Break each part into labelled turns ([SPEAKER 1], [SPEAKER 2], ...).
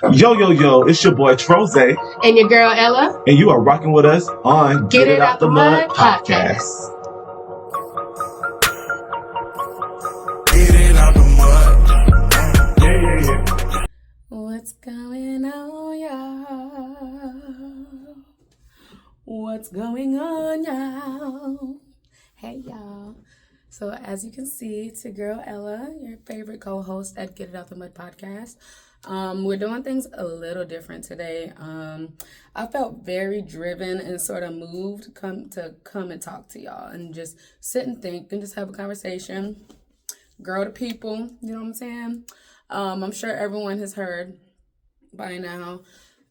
[SPEAKER 1] Yo, yo, yo, it's your boy Troze.
[SPEAKER 2] And your girl Ella.
[SPEAKER 1] And you are rocking with us on
[SPEAKER 2] Get It Out the Mud podcast.
[SPEAKER 3] Get it out the mud. Yeah.
[SPEAKER 2] What's going on, y'all? What's going on, y'all? Hey, y'all. So as you can see, it's your girl Ella, your favorite co-host at Get It Out the Mud podcast. We're doing things a little different today. I felt very driven and sort of moved to come and talk to y'all and just sit and think and just have a conversation. Grow to people, you know what I'm saying? I'm sure everyone has heard by now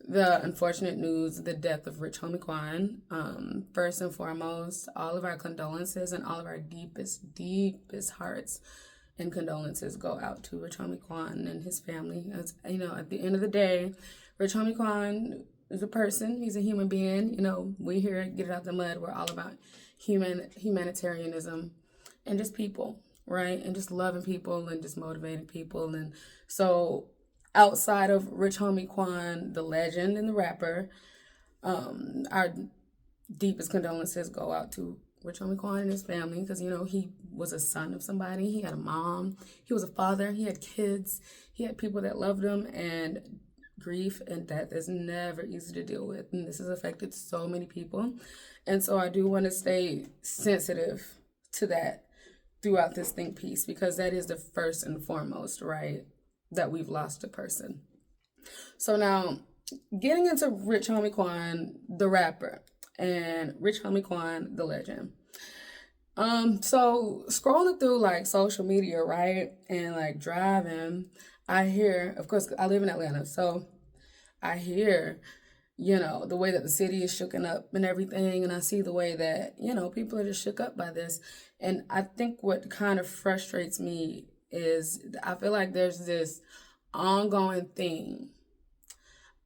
[SPEAKER 2] the unfortunate news, the death of Rich Homie Quan. First and foremost, all of our condolences and all of our deepest hearts and condolences go out to Rich Homie Quan and his family. As you know, at the end of the day, Rich Homie Quan is a person. He's a human being. You know, we here at Get It Out the Mud, we're all about humanitarianism and just people, right? And just loving people and just motivating people. And so outside of Rich Homie Quan, the legend and the rapper, our deepest condolences go out to Rich Homie Quan and his family because, you know, he was a son of somebody. He had a mom. He was a father. He had kids. He had people that loved him. And grief and death is never easy to deal with. And this has affected so many people. And so I do want to stay sensitive to that throughout this think piece because that is the first and foremost, right? That we've lost a person. So now, getting into Rich Homie Quan, the rapper, and Rich Homie Quan, the legend. So scrolling through like social media, right, and like driving, I hear, of course, I live in Atlanta, so I hear, you know, the way that the city is shooken up and everything, and I see the way that, you know, people are just shook up by this, and I think what kind of frustrates me is I feel like there's this ongoing thing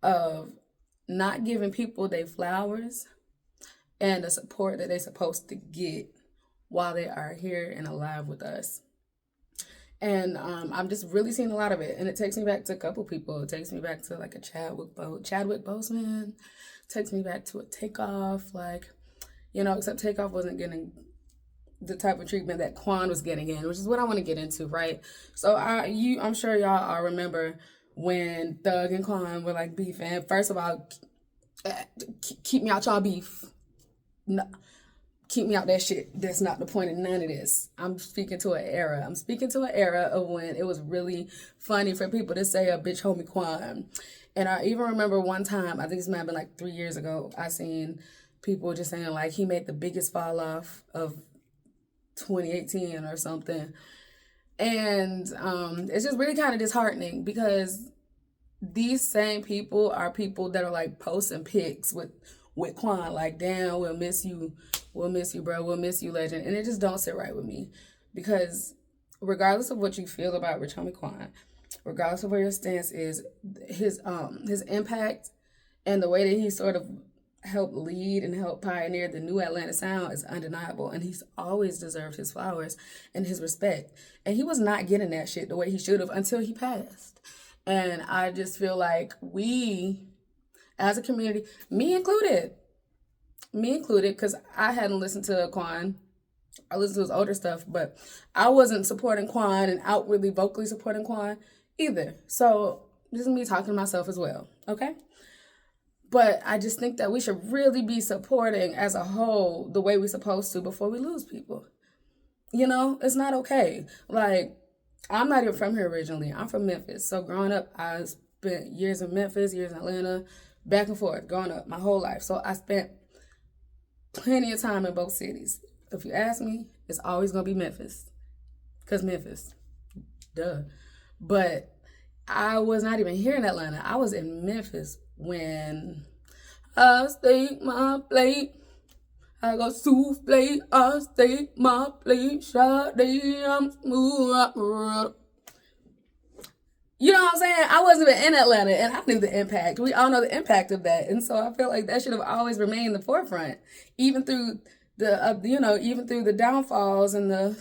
[SPEAKER 2] of not giving people their flowers and the support that they're supposed to get while they are here and alive with us. And I'm just really seeing a lot of it. And it takes me back to a couple people. It takes me back to like a Chadwick Boseman. It takes me back to a Takeoff. Like, you know, except Takeoff wasn't getting the type of treatment that Quan was getting in, which is what I want to get into, right? So I'm sure y'all all remember when Thug and Quan were like beefing. First of all, keep me out y'all beef. No, keep me out that shit. That's not the point of none of this. I'm speaking to an era. I'm speaking to an era of when it was really funny for people to say a bitch homie Quan. And I even remember one time, I think this might have been like 3 years ago, I seen people just saying like he made the biggest fall off of 2018 or something. And it's just really kind of disheartening because these same people are people that are like posting pics with Quan, like, damn, we'll miss you, bro, we'll miss you, legend. And it just don't sit right with me because regardless of what you feel about Rich Homie Quan, regardless of where your stance is, his impact and the way that he sort of helped lead and help pioneer the new Atlanta sound is undeniable, and he's always deserved his flowers and his respect, and he was not getting that shit the way he should have until he passed. And I just feel like we as a community, me included, because I hadn't listened to Quan. I listened to his older stuff, but I wasn't supporting Quan and outwardly vocally supporting Quan either. So this is me talking to myself as well, okay? But I just think that we should really be supporting as a whole the way we're supposed to before we lose people. You know, it's not okay. Like, I'm not even from here originally. I'm from Memphis. So growing up, I spent years in Memphis, years in Atlanta, back and forth, growing up my whole life. So I spent plenty of time in both cities. If you ask me, it's always going to be Memphis. Because Memphis. Duh. But I was not even here in Atlanta. I was in Memphis when I stake my plate. I got souffle, I stake my plate. Sade, I'm smooth. You know what I'm saying? I wasn't even in Atlanta, and I knew the impact. We all know the impact of that, and so I feel like that should have always remained in the forefront, even through the, even through the downfalls and the,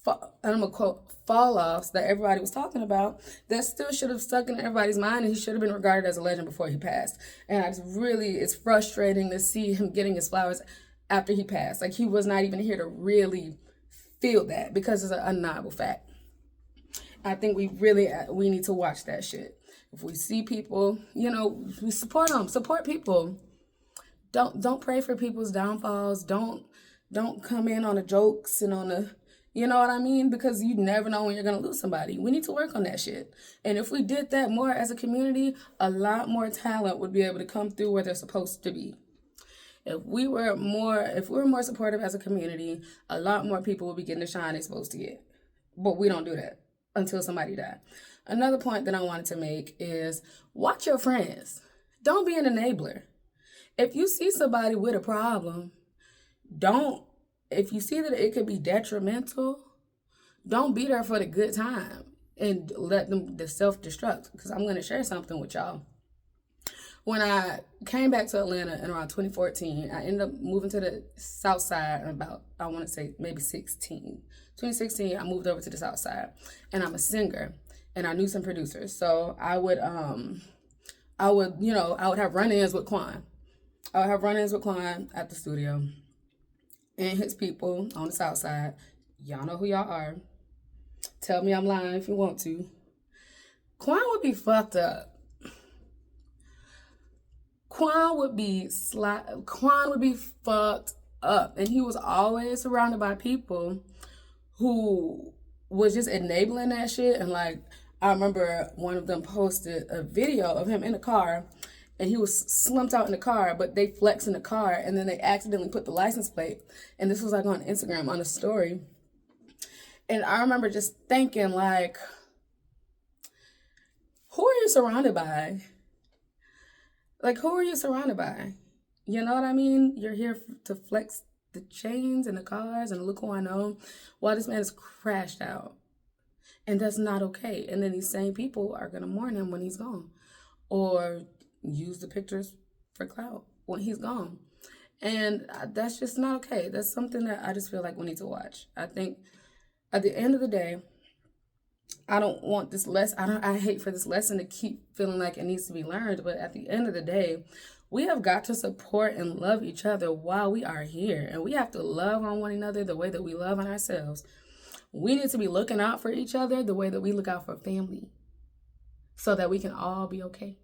[SPEAKER 2] I'm gonna quote, fall-offs that everybody was talking about that still should have stuck in everybody's mind, and he should have been regarded as a legend before he passed. And it's frustrating to see him getting his flowers after he passed. Like, he was not even here to really feel that, because it's an undeniable fact. I think we need to watch that shit. If we see people, we support them. Support people. Don't pray for people's downfalls. Don't come in on the jokes and on the, you know what I mean? Because you never know when you're going to lose somebody. We need to work on that shit. And if we did that more as a community, a lot more talent would be able to come through where they're supposed to be. If we were more supportive as a community, a lot more people would be getting the shine they're supposed to get. But we don't do that until somebody dies. Another point that I wanted to make is watch your friends. Don't be an enabler. If you see somebody with a problem, if you see that it could be detrimental, don't be there for the good time and let them self-destruct. Because I'm going to share something with y'all. When I came back to Atlanta in around 2014, I ended up moving to the South Side about, I want to say maybe 2016, I moved over to the South Side, and I'm a singer, and I knew some producers. So I would have run-ins with Quan. I would have run-ins with Quan at the studio, and his people on the South Side. Y'all know who y'all are. Tell me I'm lying if you want to. Quan would be fucked up. Quan would be fucked up. And he was always surrounded by people who was just enabling that shit. And like, I remember one of them posted a video of him in the car, and he was slumped out in the car, but they flexed in the car, and then they accidentally put the license plate. And this was like on Instagram, on a story. And I remember just thinking, like, who are you surrounded by? Like, who are you surrounded by? You know what I mean? You're here to flex the chains and the cars and look who I know, while this man is crashed out. And that's not okay. And then these same people are going to mourn him when he's gone, or use the pictures for clout when he's gone. And that's just not okay. That's something that I just feel like we need to watch. I think at the end of the day, I don't want this lesson. I hate for this lesson to keep feeling like it needs to be learned. But at the end of the day, we have got to support and love each other while we are here. And we have to love on one another the way that we love on ourselves. We need to be looking out for each other the way that we look out for family, so that we can all be okay.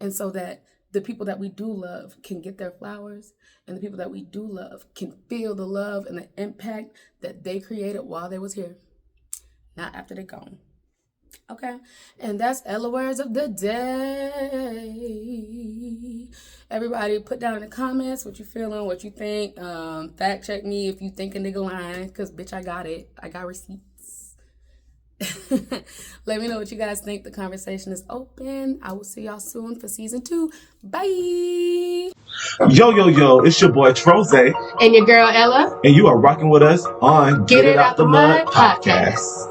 [SPEAKER 2] And so that the people that we do love can get their flowers, and the people that we do love can feel the love and the impact that they created while they was here. Not after they're gone. Okay? And that's Ella Words of the Day. Everybody put down in the comments what you feeling, what you think. Fact check me if you think a nigga lying, because bitch, I got it. I got receipts. Let me know what you guys think. The conversation is open. I will see y'all soon for season 2. Bye.
[SPEAKER 1] Yo, it's your boy Troze.
[SPEAKER 4] And your girl Ella.
[SPEAKER 1] And you are rocking with us on
[SPEAKER 4] Get It Out the Mud podcast.